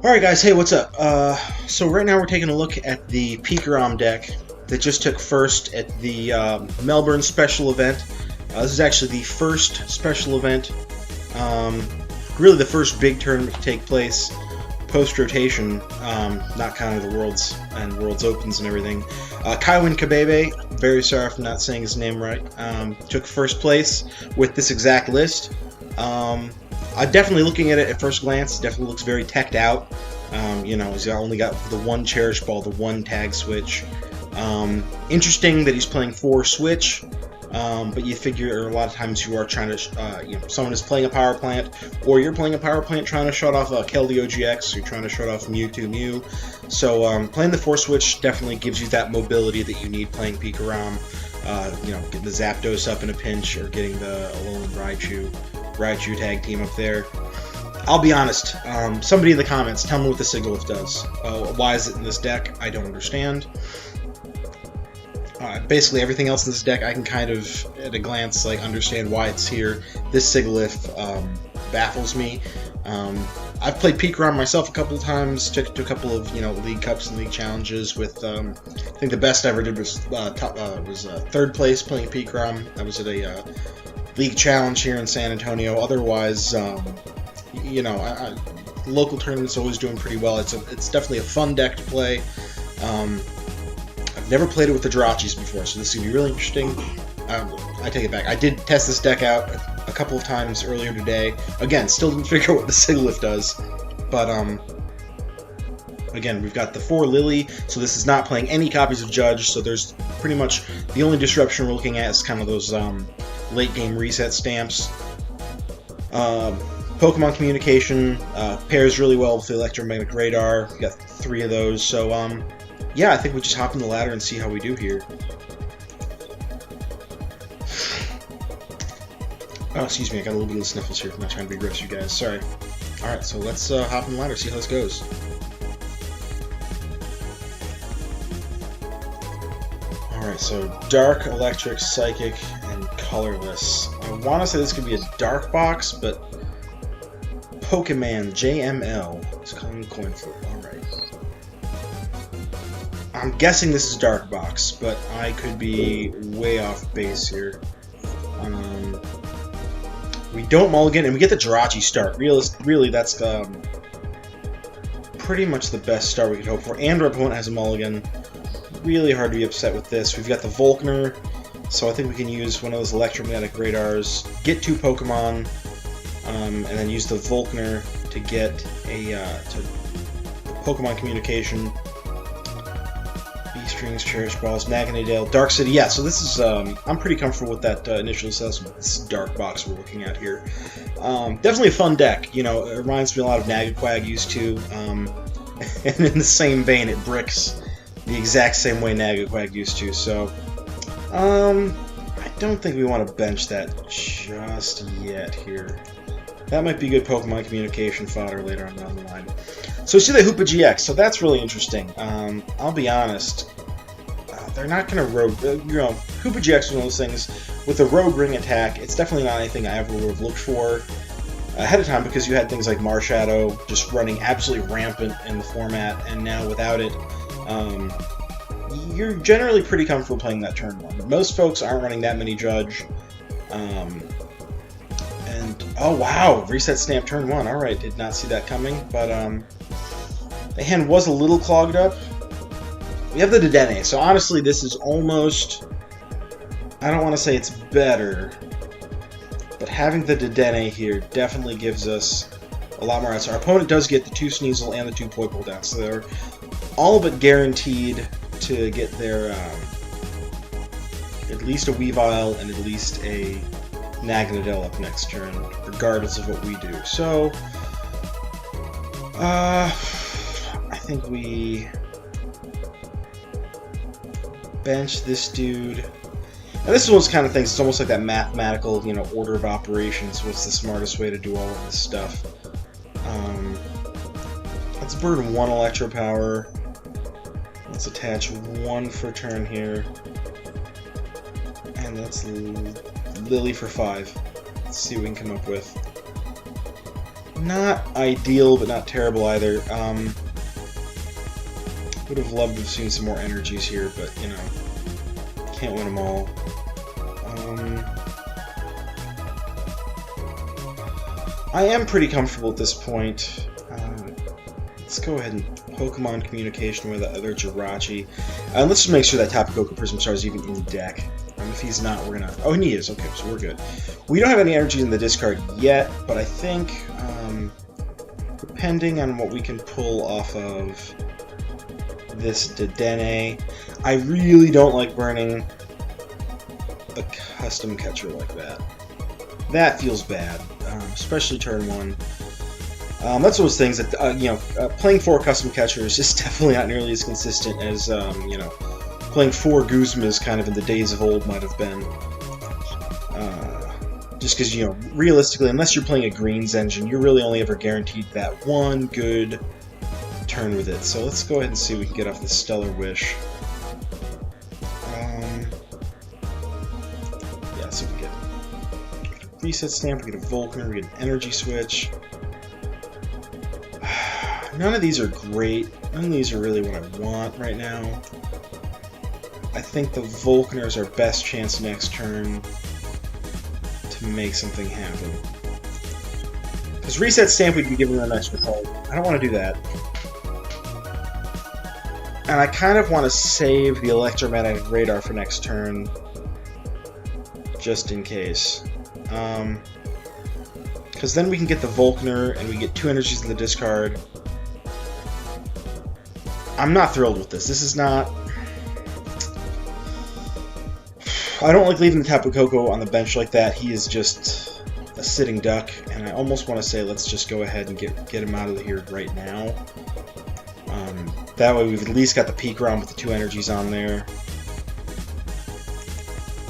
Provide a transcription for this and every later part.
Alright guys, hey, what's up? So right now we're taking a look at the PikaRom deck that just took first at the Melbourne special event. This is actually the first special event, really the first big tournament to take place post-rotation, not counting the Worlds and Worlds Opens and everything. Kaiwen Kababe, very sorry for not saying his name right, took first place with this exact list. Definitely looking at it at first glance, definitely looks very teched out. You know, he's only got the one Cherish Ball, the one tag switch. Interesting that he's playing 4 switch, but you figure a lot of times you are trying to, you know, someone is playing a power plant, or you're playing a power plant trying to shut off a Keldeo GX, you're trying to shut off Mewtwo Mew. So playing the 4 switch definitely gives you that mobility that you need playing PikaRom. You know, getting the Zapdos up in a pinch, or getting the Alolan Raichu tag team up there. I'll be honest, somebody in the comments, tell me what the Sigliph does. Why is it in this deck? I don't understand. Basically everything else in this deck I can kind of, at a glance, like understand why it's here. This Sigliph baffles me. I've played PikaRom myself a couple of times, took to a couple of, you know, League Cups and League Challenges with, I think the best I ever did was third place playing PikaRom. I was at a League Challenge here in San Antonio. Otherwise, you know, local tournaments always doing pretty well. It's definitely a fun deck to play. I've never played it with the Jirachis before, so this is going to be really interesting. I take it back. I did test this deck out a couple of times earlier today. Again, still didn't figure out what the Sigliph does, but again, we've got the 4 Lily, so this is not playing any copies of Judge, so there's pretty much the only disruption we're looking at is kind of those late game reset stamps. Pokemon Communication pairs really well with the Electromagnetic Radar. We got 3 of those, so yeah, I think we just hop in the ladder and see how we do here. Oh, excuse me, I got a little bit of sniffles here. I'm not trying to be gross, you guys. Sorry. Alright, so let's hop in the ladder, see how this goes. Alright, so Dark, Electric, Psychic, and Colorless. I want to say this could be a Dark Box, but Pokemon JML is calling coin flip. Alright. I'm guessing this is Dark Box, but I could be way off base here. We don't mulligan, and we get the Jirachi start. Really, that's pretty much the best start we could hope for. And our opponent has a mulligan. Really hard to be upset with this. We've got the Volkner, so I think we can use one of those Electromagnetic Radars, get 2 Pokemon, and then use the Volkner to get a Pokemon Communication. Strings, Cherish Balls, Magnadale, Dark City. Yeah, so this is, I'm pretty comfortable with that initial assessment. This is Dark Box we're looking at here. Definitely a fun deck. You know, it reminds me a lot of Nagaquag used to. And in the same vein, it bricks the exact same way Nagaquag used to. So, I don't think we want to bench that just yet here. That might be good Pokemon Communication fodder later on down the line. So we see the Hoopa GX, so that's really interesting. I'll be honest, they're not going to rogue, you know, Hoopa GX is one of those things, with a rogue ring attack, it's definitely not anything I ever would have looked for ahead of time, because you had things like Marshadow just running absolutely rampant in the format, and now without it, you're generally pretty comfortable playing that turn 1. Most folks aren't running that many Judge, and, oh wow, reset stamp turn 1, alright, did not see that coming, but the hand was a little clogged up. We have the Dedenne, so honestly this is almost, I don't want to say it's better, but having the Dedenne here definitely gives us a lot more. So our opponent does get the 2 Sneasel and the 2 Poipole down, so they're all but guaranteed to get their at least a Weavile and at least a Naganadel up next turn, regardless of what we do. So, I think we bench this dude. And this is one of those kind of things, it's almost like that mathematical, you know, order of operations. What's the smartest way to do all of this stuff? Let's burn 1 Electro Power. Let's attach 1 for turn here. And let's Lily for 5. Let's see what we can come up with. Not ideal, but not terrible either. Would have loved to have seen some more energies here, but, you know, can't win them all. I am pretty comfortable at this point. Let's go ahead and Pokemon communication with that other Jirachi. Let's just make sure that Tapu Koko Prism Star is even in the deck. If he's not, we're gonna... Oh, he is. Okay, so we're good. We don't have any energy in the discard yet, but I think, depending on what we can pull off of this Dedenne, I really don't like burning a custom catcher like that. That feels bad, especially turn 1. That's those things that, you know, playing 4 custom catchers is definitely not nearly as consistent as, you know, playing 4 Guzmas kind of in the days of old might have been. Just because, you know, realistically, unless you're playing a Greens engine, you're really only ever guaranteed that one good turn with it. So let's go ahead and see what we can get off the Stellar Wish. Yeah, so we get a Reset Stamp, we get a Vulcan, we get an Energy Switch. None of these are great. None of these are really what I want right now. I think the Vulcaner is our best chance next turn to make something happen. Because Reset Stamp, we'd be giving them an extra card. I don't want to do that. And I kind of want to save the Electromagnetic Radar for next turn, just in case. Because then we can get the Vulcaner, and we get 2 energies in the discard. I'm not thrilled with this. This is not... I don't like leaving the Tapu Koko on the bench like that. He is just a sitting duck, and I almost want to say let's just go ahead and get him out of here right now. That way we've at least got the PikaRom with the 2 energies on there.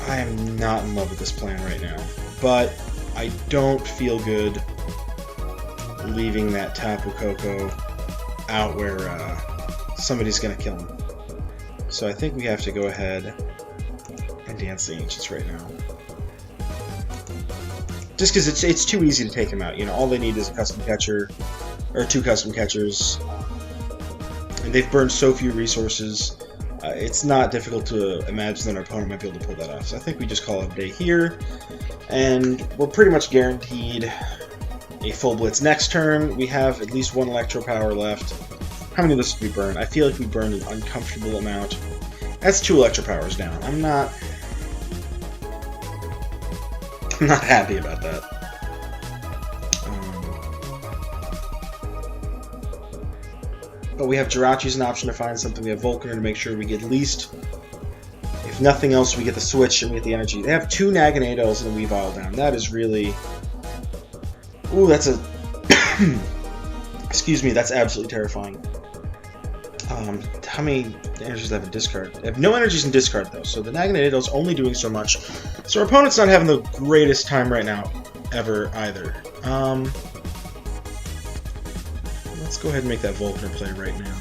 I am not in love with this plan right now, but I don't feel good leaving that Tapu Koko out where somebody's going to kill him. So I think we have to go ahead and dance the Ancients right now. Just because it's too easy to take him out. You know, all they need is a custom catcher, or 2 custom catchers, and they've burned so few resources. It's not difficult to imagine that our opponent might be able to pull that off. So I think we just call it a day here, and we're pretty much guaranteed a full blitz next turn. We have at least 1 Electro Power left. How many of this did we burn? I feel like we burned an uncomfortable amount. That's 2 Electro Powers down. I'm not happy about that. But we have Jirachi as an option to find something. We have Vulcaner to make sure we get at least, if nothing else, we get the switch and we get the energy. They have 2 Naganados and a Weavile down. That is really... Ooh, that's a... Excuse me, that's absolutely terrifying. How many energies do they have in discard? They have no energies in discard, though, so the Naganado's only doing so much. So our opponent's not having the greatest time right now, ever, either. Let's go ahead and make that Vulcaner play right now.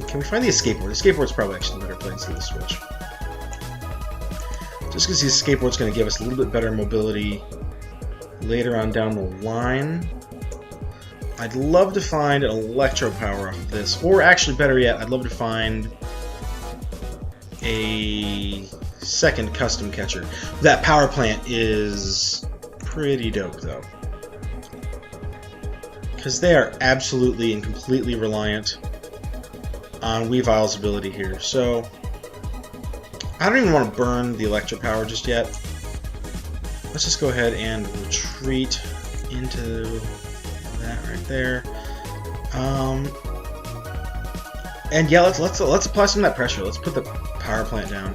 Can we find the Escape Board? The Escape Board's probably actually the better play instead of the Switch. Just because the Escape Board's going to give us a little bit better mobility later on down the line. I'd love to find an Electro Power off of this, or actually, better yet, I'd love to find a second custom catcher. That power plant is pretty dope, though, because they are absolutely and completely reliant on Weavile's ability here. So I don't even want to burn the Electro Power just yet. Let's just go ahead and retreat into that right there. And yeah, let's apply some of that pressure. Let's put the power plant down.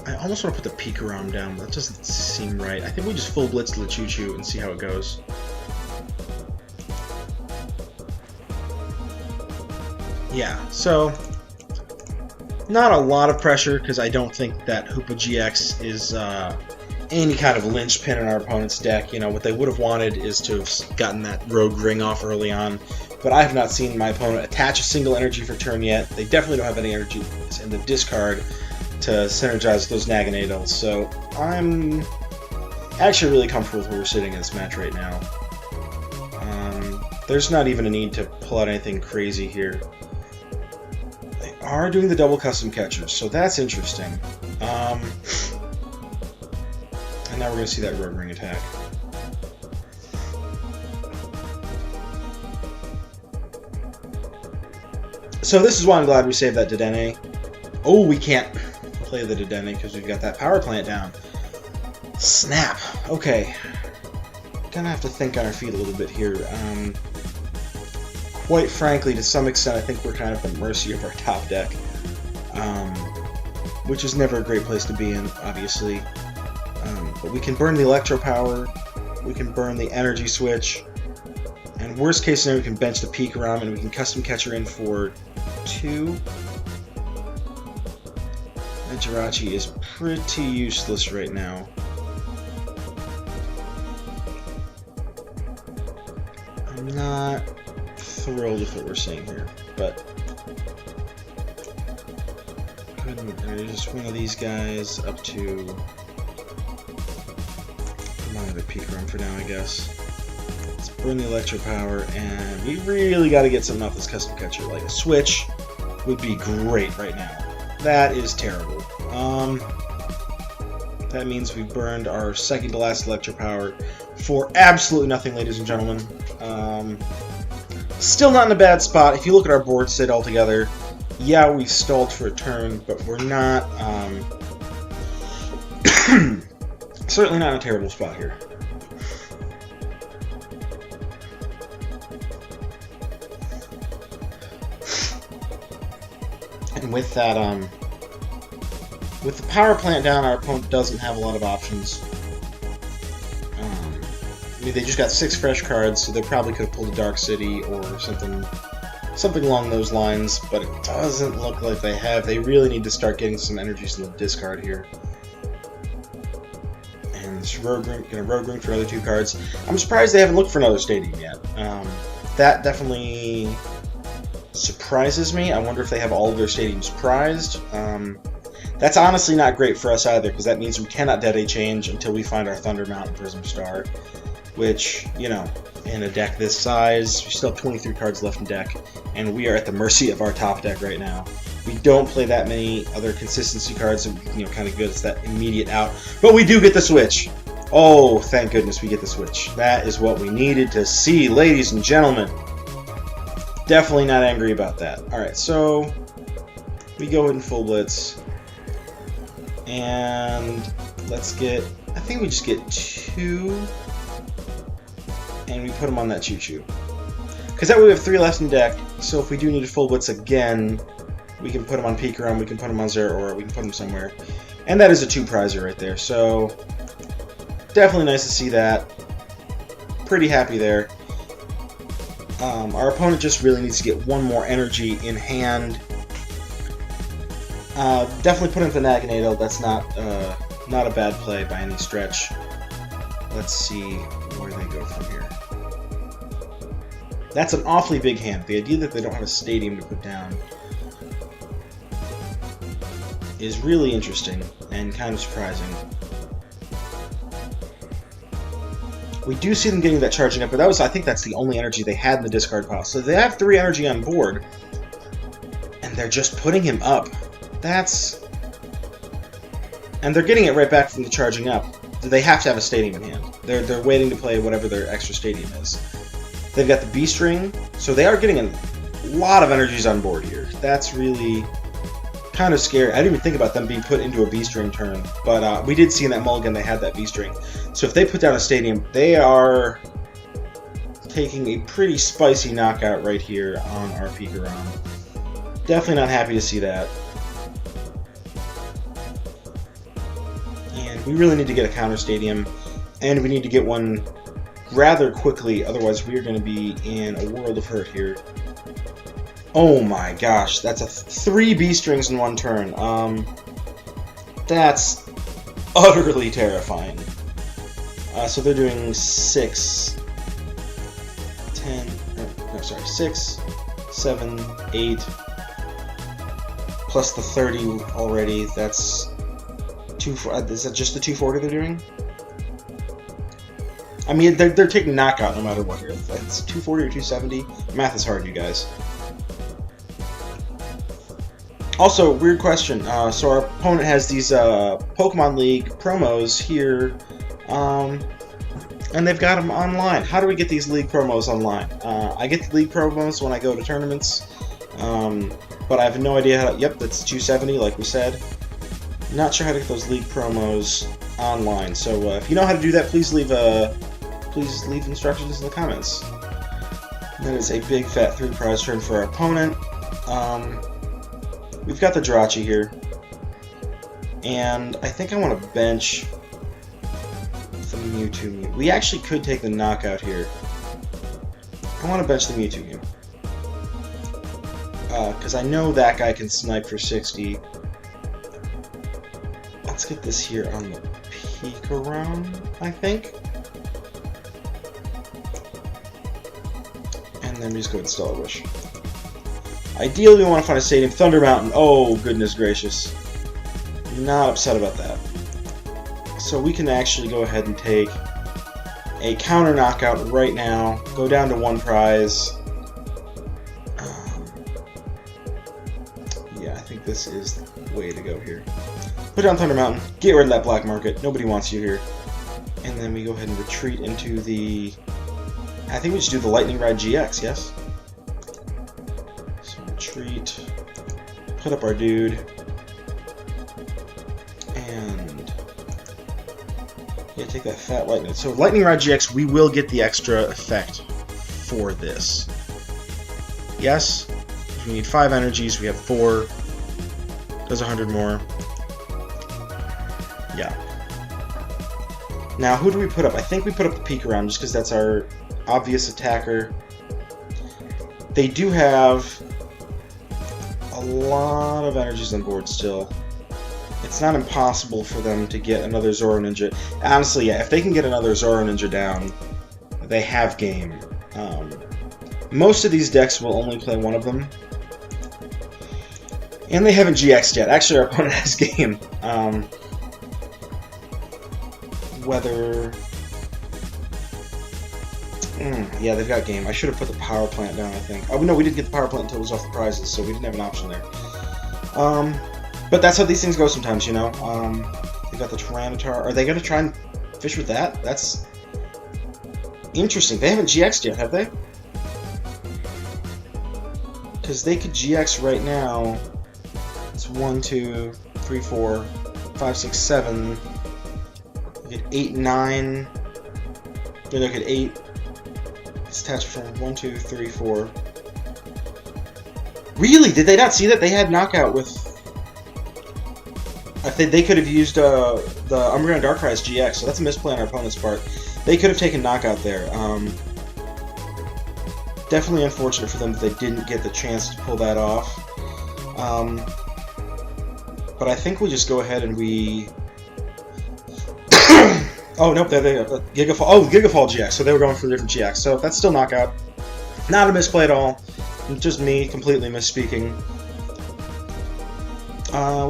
I almost want to put the PikaRom down, but that doesn't seem right. I think we just full blitz the Choo-Choo and see how it goes. Yeah, so not a lot of pressure, because I don't think that Hoopa GX is any kind of linchpin in our opponent's deck. You know, what they would have wanted is to have gotten that Rogue Ring off early on, but I have not seen my opponent attach a single energy for turn yet. They definitely don't have any energy in the discard. to synergize those Naganadels. So I'm actually really comfortable with where we're sitting in this match right now. There's not even a need to pull out anything crazy here. They are doing the double custom catchers, so that's interesting. And now we're going to see that Rogue Ring attack. So this is why I'm glad we saved that Dedenne. Oh, we can't play the Dedenne because we've got that power plant down. Snap. Okay. Gonna have to think on our feet a little bit here. Quite frankly, to some extent, I think we're kind of at the mercy of our top deck. Which is never a great place to be in, obviously. But we can burn the Electro Power, we can burn the Energy Switch, and worst case scenario, we can bench the PikaRom and we can custom catcher in for 2. That Jirachi is pretty useless right now. I'm not thrilled with what we're seeing here, but there's just one of these guys up to the PikaRom for now, I guess. Let's burn the Electro Power, and we really got to get something off this custom catcher. Like a switch would be great right now. That is terrible. That means we've burned our second to last Electro Power for absolutely nothing, ladies and gentlemen. Still not in a bad spot. If you look at our board sit altogether, yeah, we stalled for a turn, but we're not, certainly not in a terrible spot here. And with that, with the power plant down, our opponent doesn't have a lot of options. I mean, they just got 6 fresh cards, so they probably could have pulled a Dark City or something along those lines, but it doesn't look like they have. They really need to start getting some energies in the discard here. And this Rogue Ring for another 2 cards. I'm surprised they haven't looked for another Stadium yet. That definitely surprises me. I wonder if they have all of their stadiums prized. That's honestly not great for us either, because that means we cannot Dede change until we find our Thunder Mount and Prism Star, which, you know, in a deck this size, we still have 23 cards left in deck, and we are at the mercy of our top deck right now. We don't play that many other consistency cards that, you know, kind of good. It's that immediate out, but we do get the switch. Oh, thank goodness we get the switch. That is what we needed to see, ladies and gentlemen. Definitely not angry about that. Alright, so we go ahead and full blitz. And let's get, I think we just get 2, and we put them on that choo-choo. Because that way we have 3 left in deck, so if we do need a full blitz again, we can put them on PikaRom, we can put them on Zero, or we can put them somewhere. And that is a 2-prizer right there, so definitely nice to see that. Pretty happy there. Our opponent just really needs to get 1 more energy in hand. Definitely put in the Naganadel. That's not a bad play by any stretch. Let's see where they go from here. That's an awfully big hand. The idea that they don't have a stadium to put down is really interesting and kind of surprising. We do see them getting that charging up, but I think that's the only energy they had in the discard pile. So they have 3 energy on board, and they're just putting him up. And they're getting it right back from the charging up. They have to have a stadium in hand. They're waiting to play whatever their extra stadium is. They've got the B-string, so they are getting a lot of energies on board here. That's really kind of scary. I didn't even think about them being put into a B-string turn, but we did see in that mulligan they had that B-string. So if they put down a stadium, they are taking a pretty spicy knockout right here on our PikaRom. Definitely not happy to see that. And we really need to get a counter stadium, and we need to get one rather quickly, otherwise we're going to be in a world of hurt here. Oh my gosh, that's 3 B-strings in 1 turn. That's utterly terrifying. So they're doing 6, 10, no, sorry, 6, 7, 8, plus the 30 already. That's is that just the 240 they're doing? I mean, they're taking knockout no matter what here. It's 240 or 270. Math is hard, you guys. Also, weird question. So our opponent has these Pokemon League promos here, and they've got them online. How do we get these League promos online? I get the League promos when I go to tournaments, but I have no idea how. Yep, that's 270, like we said. Not sure how to get those League promos online. So if you know how to do that, please leave instructions in the comments. That is a big fat 3 prize turn for our opponent. We've got the Jirachi here, and I think I want to bench the Mewtwo. We actually could take the knockout here. I want to bench the Mewtwo, because I know that guy can snipe for 60. Let's get this here on the PikaRom, I think. And then we just go ahead and Stellar Wish. Ideally, we want to find a stadium. Thunder Mountain. Oh, goodness gracious. Not upset about that. So we can actually go ahead and take a counter knockout right now. Go down to 1 prize. Yeah, I think this is the way to go here. Put down Thunder Mountain. Get rid of that black market. Nobody wants you here. And then we go ahead and retreat into the... I think we should do the Lightning Rod GX, yes? Retreat, put up our dude, and yeah, take that fat lightning. So Lightning Rod GX, we will get the extra effect for this. Yes, we need 5 energies. We have 4. Does 100 more. Yeah. Now, who do we put up? I think we put up the PikaRom just because that's our obvious attacker. They do have a lot of energies on board still. It's not impossible for them to get another Zoro Ninja. Honestly, yeah, if they can get another Zoro Ninja down, they have game. Most of these decks will only play one of them. And they haven't GX'd yet. Actually, our opponent has game. Whether... yeah, they've got game. I should have put the power plant down, I think. Oh, no, we didn't get the power plant until it was off the prizes, so we didn't have an option there. But that's how these things go sometimes, you know. They got the Tyranitar. Are they going to try and fish with that? That's interesting. They haven't GX'd yet, have they? Because they could GX right now. It's 1, 2, 3, 4, 5, 6, 7. They get 8, 9. They look at 8. It's attached from 1, 2, 3, 4. Really? Did they not see that? They had knockout with... I think they could have used the Umbreon Darkrai GX, so that's a misplay on our opponent's part. They could have taken knockout there. Definitely unfortunate for them that they didn't get the chance to pull that off. But I think we just go ahead and we... Oh, nope, there they go. Gigafall. Oh, Gigafall GX, so they were going for a different GX. So that's still knockout. Not a misplay at all. Just me completely misspeaking.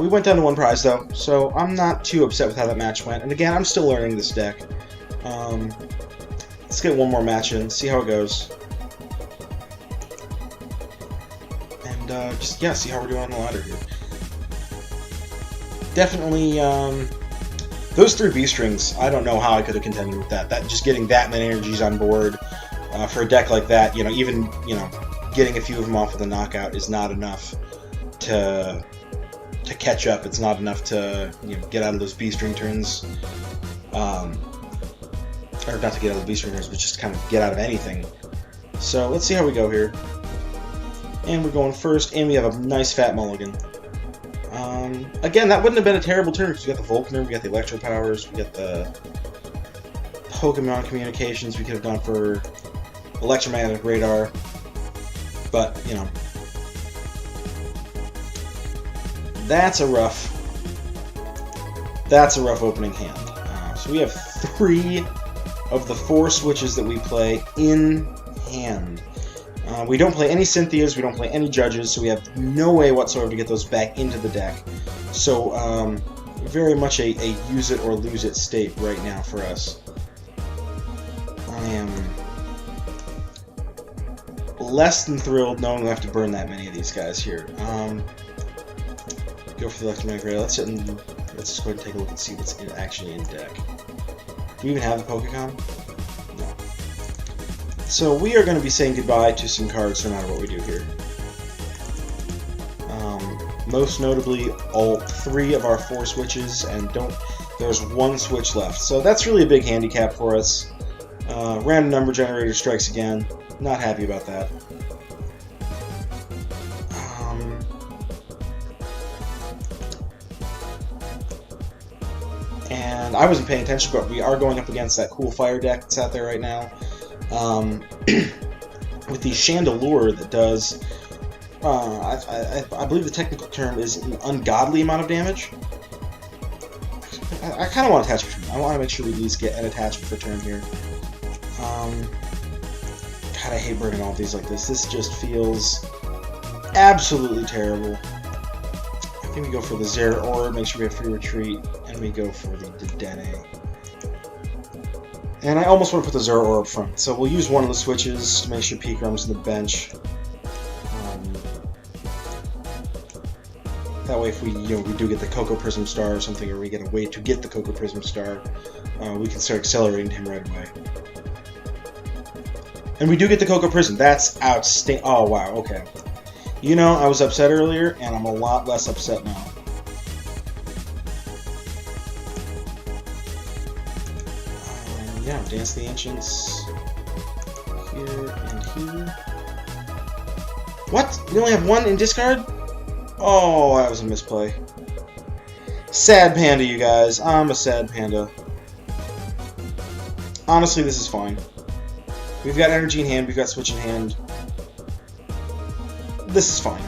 We went down to 1 prize, though, so I'm not too upset with how that match went. And again, I'm still learning this deck. Let's get one more match in, see how it goes. And just, yeah, see how we're doing on the ladder here. Definitely, those 3 B-strings, I don't know how I could have contended with that. Just getting that many energies on board for a deck like that, you know, even, you know, getting a few of them off with a knockout is not enough to catch up. It's not enough to, you know, get out of those B-string turns. Or not to get out of the B-string turns, but just kind of get out of anything. So let's see how we go here. And we're going first, and we have a nice fat mulligan. Again, that wouldn't have been a terrible turn because we got the Volkner, we got the Electro Powers, we got the Pokemon Communications. We could have gone for Electromagnetic Radar, but you know, that's a rough opening hand. So we have 3 of the 4 switches that we play in hand. We don't play any Cynthias, we don't play any Judges, so we have no way whatsoever to get those back into the deck. So, very much a use it or lose it state right now for us. I am less than thrilled knowing we have to burn that many of these guys here. Go for the electromagnetic ray. Let's just go ahead and take a look and see what's actually in deck. Do we even have the PikaRom? No. So we are going to be saying goodbye to some cards no matter what we do here. Most notably, all 3 of our 4 switches, and there's 1 switch left. So that's really a big handicap for us. Random number generator strikes again. Not happy about that. And I wasn't paying attention, but we are going up against that cool fire deck that's out there right now. With the Chandelure that does, I believe the technical term is an ungodly amount of damage. I kind of want attachment for turn. I want to make sure we at least get an attachment for turn here. God, I hate burning all of these like this. This just feels absolutely terrible. I think we go for the Zera Orb, make sure we have free retreat, and we go for the Dedenne. And I almost want to put the Zera Orb up front, so we'll use one of the switches to make sure PikaRom's in the bench. That way, if we do get the Cocoa Prism Star or something, or we get a way to get the Cocoa Prism Star, we can start accelerating him right away. And we do get the Cocoa Prism. That's outstanding. Oh wow, okay. You know, I was upset earlier, and I'm a lot less upset now. Yeah, Dance the Ancients here and here. What? We only have 1 in discard? Oh, that was a misplay. Sad panda, you guys. I'm a sad panda. Honestly, this is fine. We've got energy in hand, we've got switch in hand. This is fine.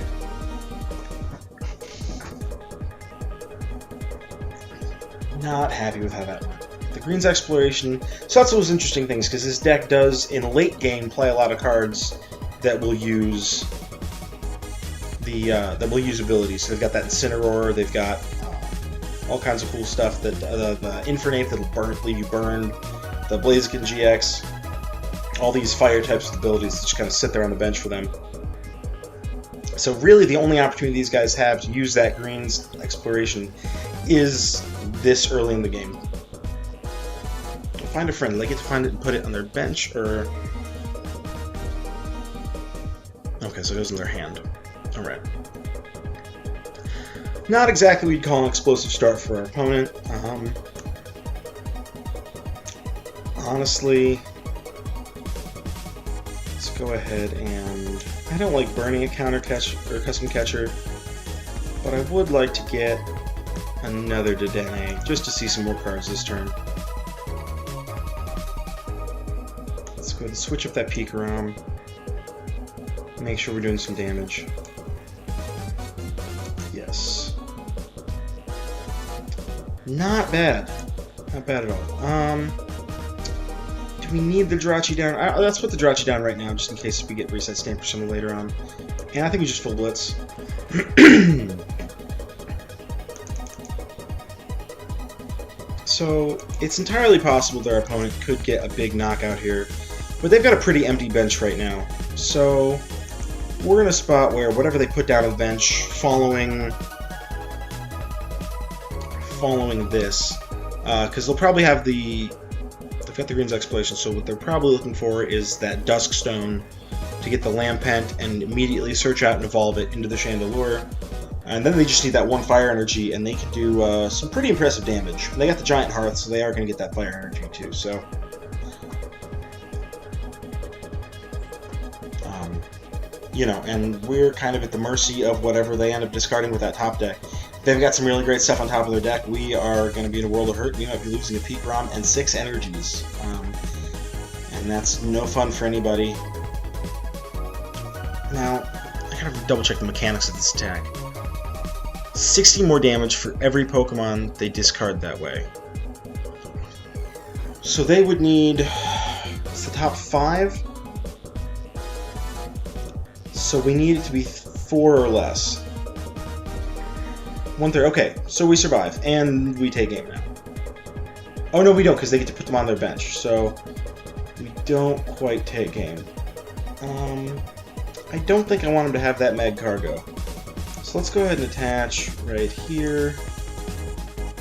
Not happy with how that went. The green's exploration. So that's those interesting things, because this deck does, in late game, play a lot of cards that will use abilities. So they've got that Incineroar, they've got all kinds of cool stuff. That the Infernape that'll leave you burned, the Blaziken GX, all these fire types of abilities that just kind of sit there on the bench for them. So really, the only opportunity these guys have to use that green's exploration is this early in the game. Find a friend. They get to find it and put it on their bench, or okay, so it goes in their hand. All right. Not exactly what you'd call an explosive start for our opponent. Honestly, let's go ahead and I don't like burning a counter catch or a custom catcher, but I would like to get another Dedenne just to see some more cards this turn. Let's go ahead and switch up that PikaRom. Make sure we're doing some damage. Yes. Not bad. Not bad at all. Do we need the Jirachi down? Let's put the Jirachi down right now, just in case we get reset stamp for something later on. And I think we just full blitz. So, it's entirely possible that our opponent could get a big knockout here, but they've got a pretty empty bench right now. So, we're in a spot where whatever they put down on the bench following this, because they'll probably have they've got the green's exploration, so what they're probably looking for is that Dusk Stone to get the Lampent and immediately search out and evolve it into the Chandelure. And then they just need that 1 fire energy, and they can do some pretty impressive damage. And they got the Giant Hearth, so they are going to get that fire energy too. So, you know, and we're kind of at the mercy of whatever they end up discarding with that top deck. They've got some really great stuff on top of their deck. We are going to be in a world of hurt. We might be losing a PikaRom and 6 energies. And that's no fun for anybody. Now, I gotta double check the mechanics of this attack. 60 more damage for every Pokemon they discard that way. So they would need... It's the top 5? So we need it to be 4 or less. 1/3. Okay, so we survive, and we take aim now. Oh no, we don't, because they get to put them on their bench. So we don't quite take aim. I don't think I want him to have that mag cargo. So let's go ahead and attach right here.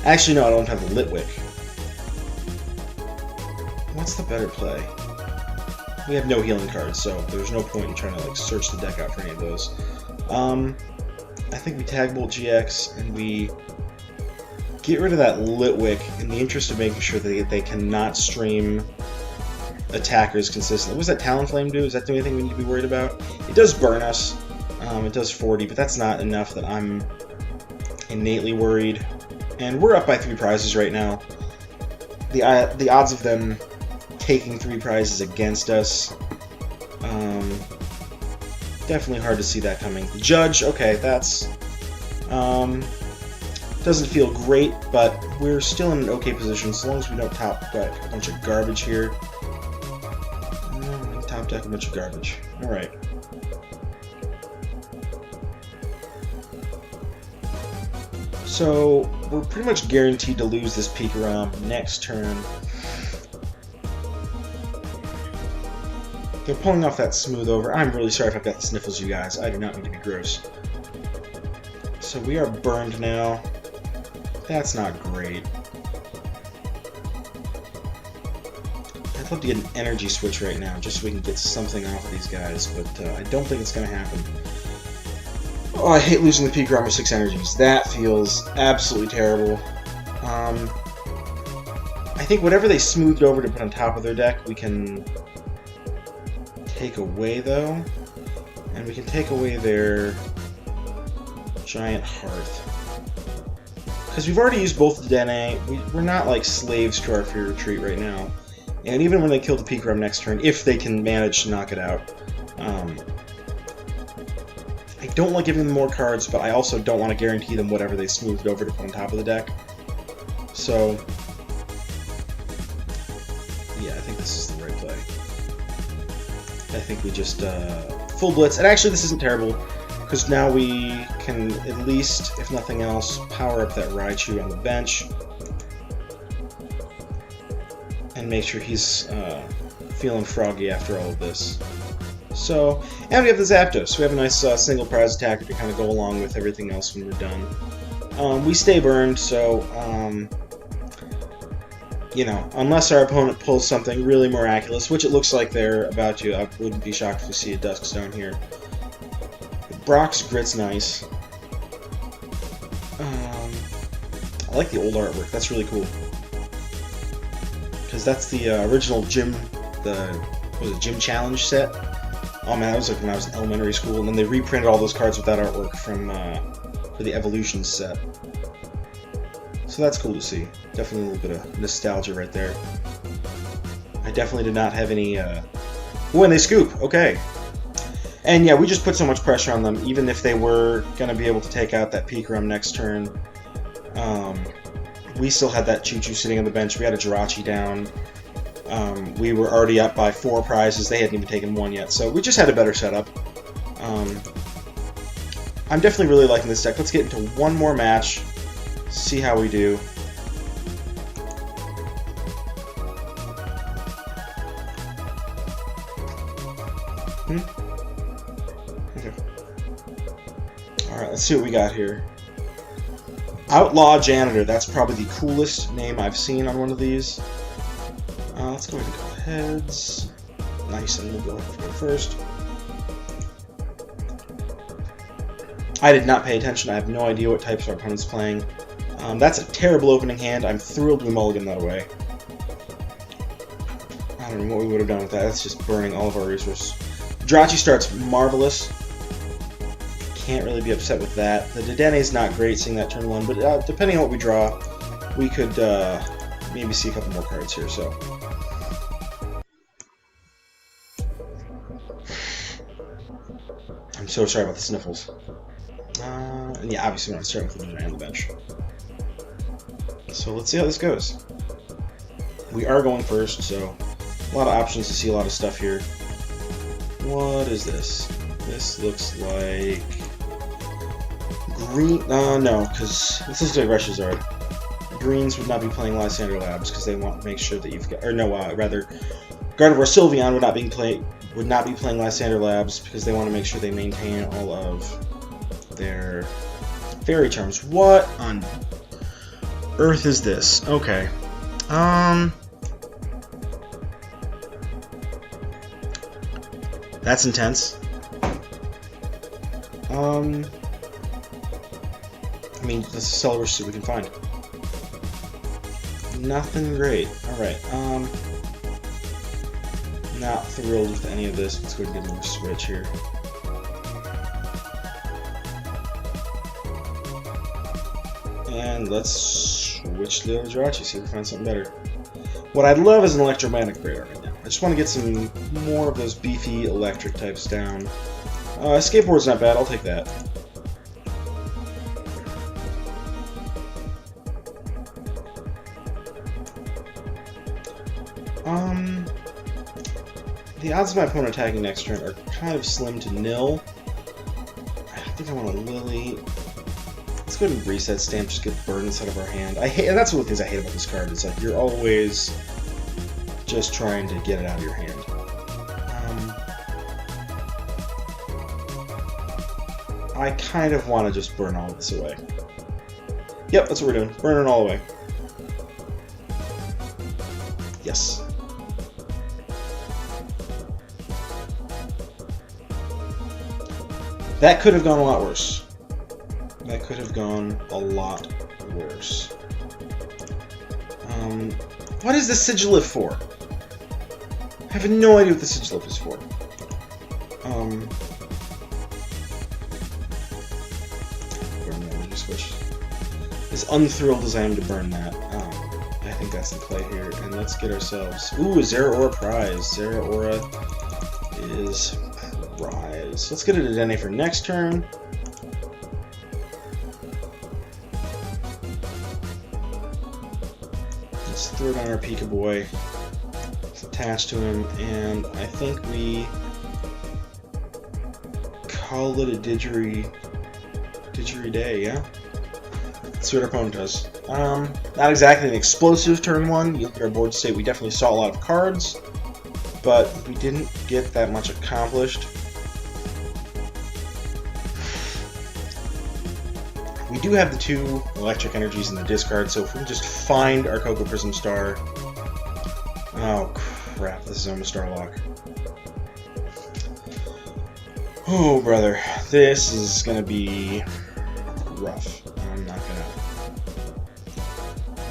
Actually, no, I don't have the Litwick. What's the better play? We have no healing cards, so there's no point in trying to like search the deck out for any of those. I think we Tag Bolt GX and we get rid of that Litwick in the interest of making sure that they cannot stream attackers consistently. What does that Talonflame do? Does that do anything we need to be worried about? It does burn us. It does 40, but that's not enough that I'm innately worried. And we're up by 3 prizes right now. The odds of them taking 3 prizes against us, definitely hard to see that coming. Judge, okay, that's doesn't feel great, but we're still in an okay position as long as we don't top deck a bunch of garbage here. Top deck a bunch of garbage. All right. So we're pretty much guaranteed to lose this PikaRom next turn. They're pulling off that smooth over. I'm really sorry if I've got the sniffles, you guys. I do not mean to be gross. So we are burned now. That's not great. I'd love to get an energy switch right now, just so we can get something off of these guys, but I don't think it's going to happen. Oh, I hate losing the PikaRom with 6 energies. That feels absolutely terrible. I think whatever they smoothed over to put on top of their deck, we can take away, though. And we can take away their Giant Hearth. Because we've already used both the Dene. We're not like slaves to our free retreat right now. And even when they kill the PikaRom next turn, if they can manage to knock it out, I don't like giving them more cards, but I also don't want to guarantee them whatever they smoothed over to put on top of the deck. So, yeah, I think this is the right play. I think we just full blitz. And actually, this isn't terrible, because now we can at least, if nothing else, power up that Raichu on the bench and make sure he's feeling froggy after all of this. So, and we have the Zapdos, so we have a nice single prize attacker to kind of go along with everything else when we're done. We stay burned, so, you know, unless our opponent pulls something really miraculous, which it looks like they're about to, I wouldn't be shocked if we see a Duskstone here. Brock's Grit's nice. I like the old artwork, that's really cool. Because that's the original Gym, Gym Challenge set. Oh man, that was like when I was in elementary school, and then they reprinted all those cards with that artwork from for the Evolution set. So that's cool to see. Definitely a little bit of nostalgia right there. I definitely did not have any. Ooh, and they scoop. Okay. And yeah, we just put so much pressure on them, even if they were gonna be able to take out that PikaRom next turn. We still had that Choo-Choo sitting on the bench. We had a Jirachi down. We were already up by 4 prizes. They hadn't even taken 1 yet, so we just had a better setup. I'm definitely really liking this deck. Let's get into one more match, see how we do. Okay. Alright, let's see what we got here. Outlaw Janitor. That's probably the coolest name I've seen on one of these. Let's go ahead and call heads. Nice, and we'll go ahead and go first. I did not pay attention. I have no idea what types our opponent's playing. That's a terrible opening hand. I'm thrilled we mulligan that away. I don't know what we would have done with that. That's just burning all of our resources. Jirachi starts marvelous. Can't really be upset with that. The Dedenne is not great seeing that turn 1, but depending on what we draw, we could maybe see a couple more cards here. So. I'm so sorry about the sniffles. And yeah, obviously we're not starting with the man on the bench. So let's see how this goes. We are going first, so a lot of options to see a lot of stuff here. What is this? This looks like green. No, because this looks like Russia's art. Greens would not be playing Lysander Labs because they want to make sure that you've got, or no, rather, Gardevoir Sylveon would not be playing Lysander Labs because they want to make sure they maintain all of their fairy charms. What on earth is this? Okay, that's intense. I mean, let's sell what we can find. Nothing great. Alright, not thrilled with any of this. Let's go ahead and get another switch here. And let's switch to the other Jirachis, see if we find something better. What I'd love is an electromagnetic radar right now. I just want to get some more of those beefy electric types down. Skateboard's not bad, I'll take that. The odds of my opponent attacking next turn are kind of slim to nil. I think I want a Lily. Let's go ahead and reset stamp, just get burn instead of our hand. And that's one of the things I hate about this card. It's like you're always just trying to get it out of your hand. I kind of want to just burn all of this away. Yep, that's what we're doing. Burn it all away. Yes. That could have gone a lot worse. That could have gone a lot worse. What is the Sigliph for? I have no idea what the Sigliph is for. As unthrilled as I am to burn that, I think that's the play here. And let's get ourselves... Ooh, a Zeraora prize. Zeraora is prize. Let's get it to Dene for next turn. Let's throw down our Pika Boy. It's attached to him, and I think we call it a Didgeridoo day, yeah? Let's see what our opponent does. Not exactly an explosive turn one. You look at our board state, we definitely saw a lot of cards, but we didn't get that much accomplished. We do have the two electric energies in the discard, so if we can just find our Cocoa Prism Star... Oh crap, this is almost Starlock. Oh brother, this is gonna be rough.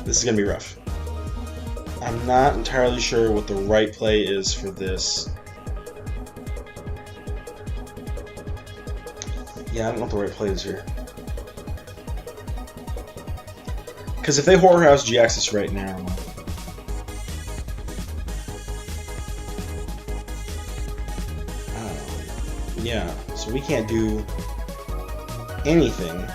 This is gonna be rough. I'm not entirely sure what the right play is for this. Yeah, I don't know what the right play is here. Because if they Horror House GX this right now... yeah, so we can't do anything.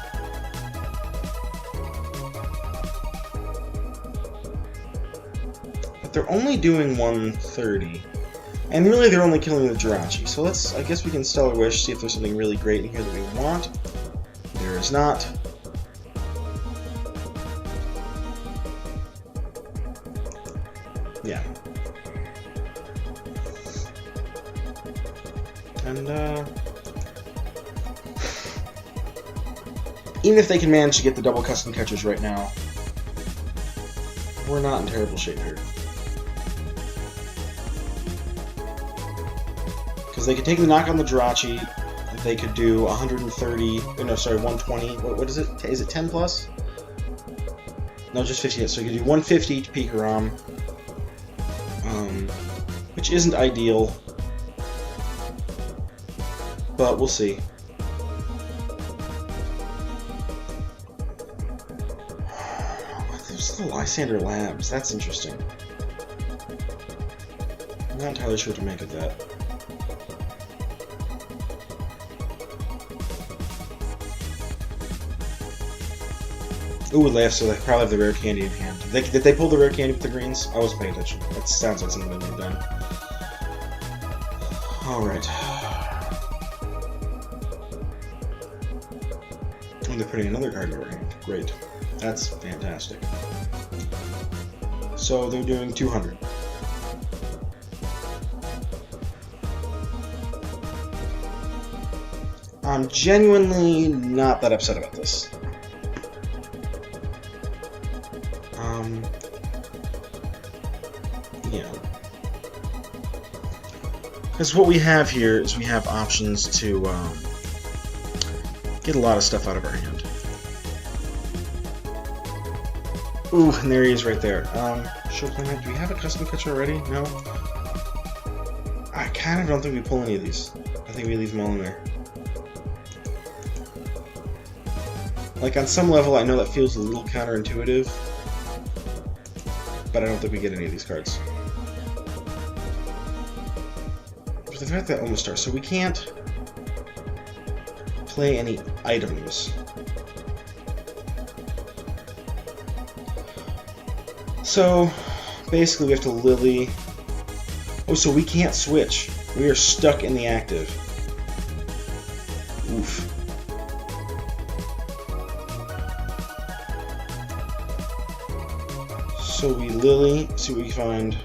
But they're only doing 130. And really they're only killing the Jirachi. So I guess we can Stellar Wish, see if there's something really great in here that we want. There is not. Yeah. And, even if they can manage to get the double custom catchers right now, we're not in terrible shape here. Because they could take the knock on the Jirachi, and they could do 130, or no, sorry, 120, what is it? Is it 10 plus? No, just 50, so you could do 150 to PikaRom, which isn't ideal, but we'll see. There's the Lysander Labs, that's interesting. I'm not entirely sure what to make of that. Ooh, so they probably have the rare candy in hand. Did they pull the rare candy with the greens? I wasn't paying attention. That sounds like something they would have done. Alright. And they're putting another card in your hand. Great. That's fantastic. So they're doing 200. I'm genuinely not that upset about this. Yeah. Because what we have here is we have options to get a lot of stuff out of our hand. Ooh, and there he is right there. Show planet. Do we have a custom catcher already? No? I kind of don't think we pull any of these. I think we leave them all in there. Like, on some level, I know that feels a little counterintuitive, but I don't think we get any of these cards. But the fact that almost starts, so we can't play any items. So, basically we have to Lily... Oh, so we can't switch. We are stuck in the active. Oof. So we Lily, see what we find.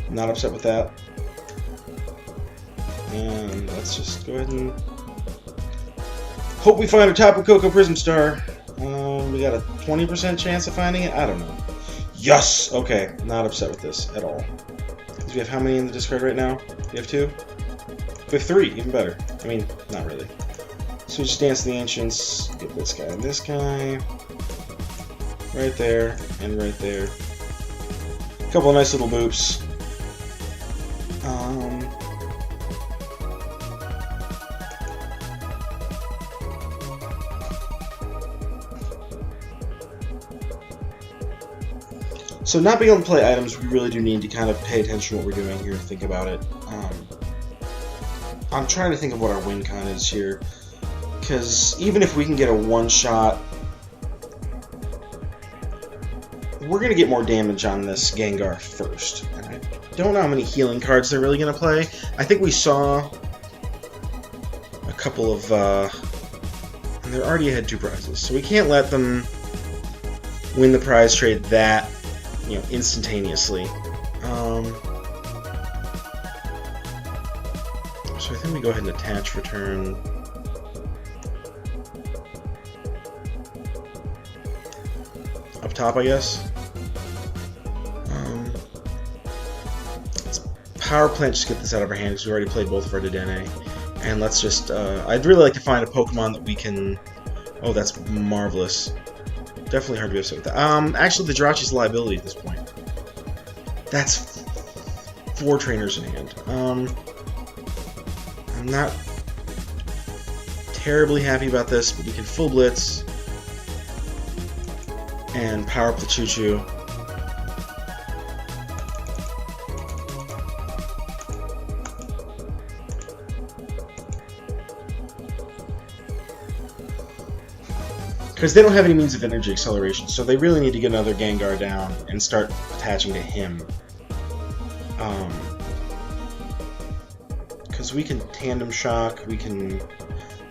Not upset with that. And let's just go ahead and hope we find a Tapu Koko Prism Star. We got a 20% chance of finding it? I don't know. Yes! Okay, not upset with this at all. Because we have how many in the discard right now? We have 2? We have 3, even better. I mean, not really. So we just dance the Ancients, get this guy and this guy. Right there, and right there. A couple of nice little boops. So not being able to play items, we really do need to kind of pay attention to what we're doing here and think about it. I'm trying to think of what our win con is here. Because even if we can get a one-shot, we're going to get more damage on this Gengar first. And I don't know how many healing cards they're really going to play. I think we saw a couple of... and they're already ahead 2 prizes. So we can't let them win the prize trade that, you know, instantaneously. So I think we go ahead and attach return. Up top, I guess. Let's power plant, just get this out of our hand because we already played both of our Dedenne. And let's just, I'd really like to find a Pokemon that we can... Oh, that's marvelous. Definitely hard to be upset with that. Actually, the Jirachis liability at this point. That's 4 trainers in hand. I'm not terribly happy about this, but we can full blitz and power up the Choo-Choo. Because they don't have any means of energy acceleration, so they really need to get another Gengar down and start attaching to him. Because we can Tandem Shock, we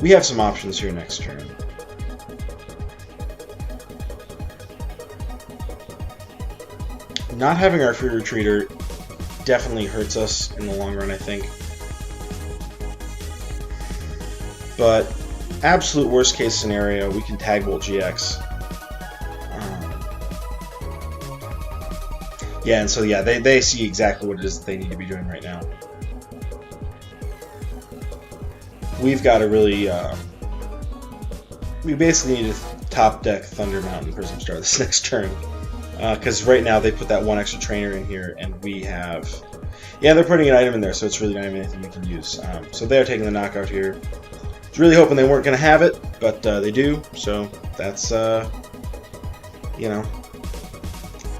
have some options here next turn. Not having our Free Retreater definitely hurts us in the long run, I think. But absolute worst case scenario, we can Tag Bolt GX. Yeah, and so yeah, they see exactly what it is that they need to be doing right now. We've got to really, we basically need to top deck Thunder Mountain Prism Star this next turn. Because right now they put that 1 extra trainer in here, and we have... Yeah, they're putting an item in there, so it's really not even anything we can use. So they're taking the knockout here. I was really hoping they weren't going to have it, but they do, so that's, you know,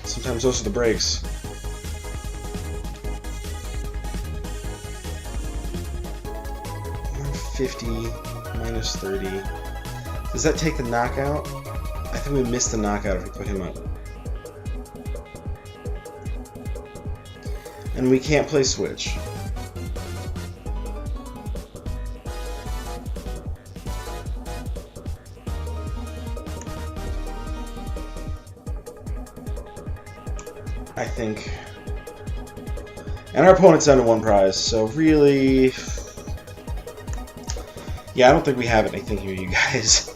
sometimes those are the breaks. $150 minus 30. Does that take the knockout? I think we missed the knockout if we put him up. And we can't play Switch. I think. And our opponent's down to 1 prize, so really... Yeah, I don't think we have anything here, you guys.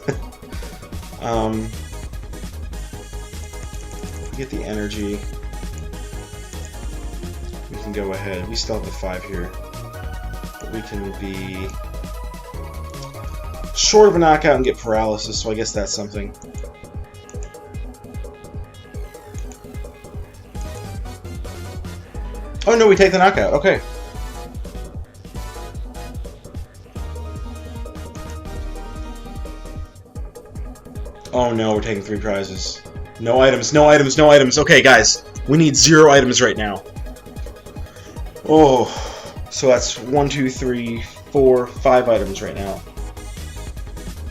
Get the energy. We can go ahead. We still have the 5 here. But we can be short of a knockout and get paralysis, so I guess that's something. Oh no, we take the knockout. Okay. Oh no, we're taking 3 prizes. No items, no items, no items. Okay, guys. We need 0 items right now. Oh, so that's 1, 2, 3, 4, 5 items right now.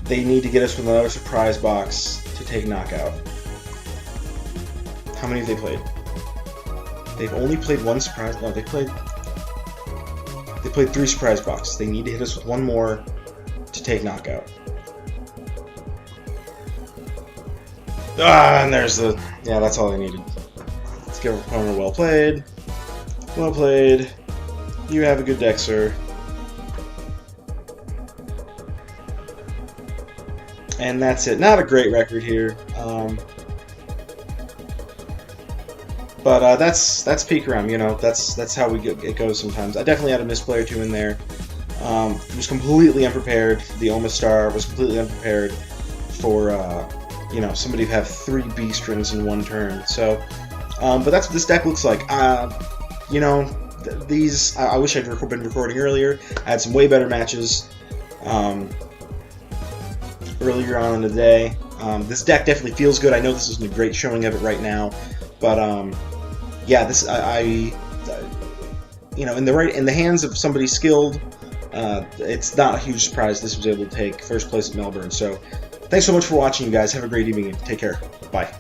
They need to get us with another surprise box to take knockout. How many have they played? They've only played 1 surprise. No, they played 3 surprise boxes. They need to hit us with 1 more to take knockout. Ah, and there's the... Yeah, that's all I needed. Let's give our opponent a well played. Well played. You have a good deck, sir. And that's it. Not a great record here. But that's PikaRom, you know. That's how it goes sometimes. I definitely had a misplay or 2 in there. Was completely unprepared. The Oma Star was completely unprepared for... you know, somebody who have 3 B-strings in 1 turn. So, but that's what this deck looks like. You know, these, I wish I'd been recording earlier. I had some way better matches earlier on in the day. This deck definitely feels good. I know this isn't a great showing of it right now, but yeah, this you know, in the hands of somebody skilled, it's not a huge surprise this was able to take first place at Melbourne. So. Thanks so much for watching, you guys. Have a great evening and take care. Bye.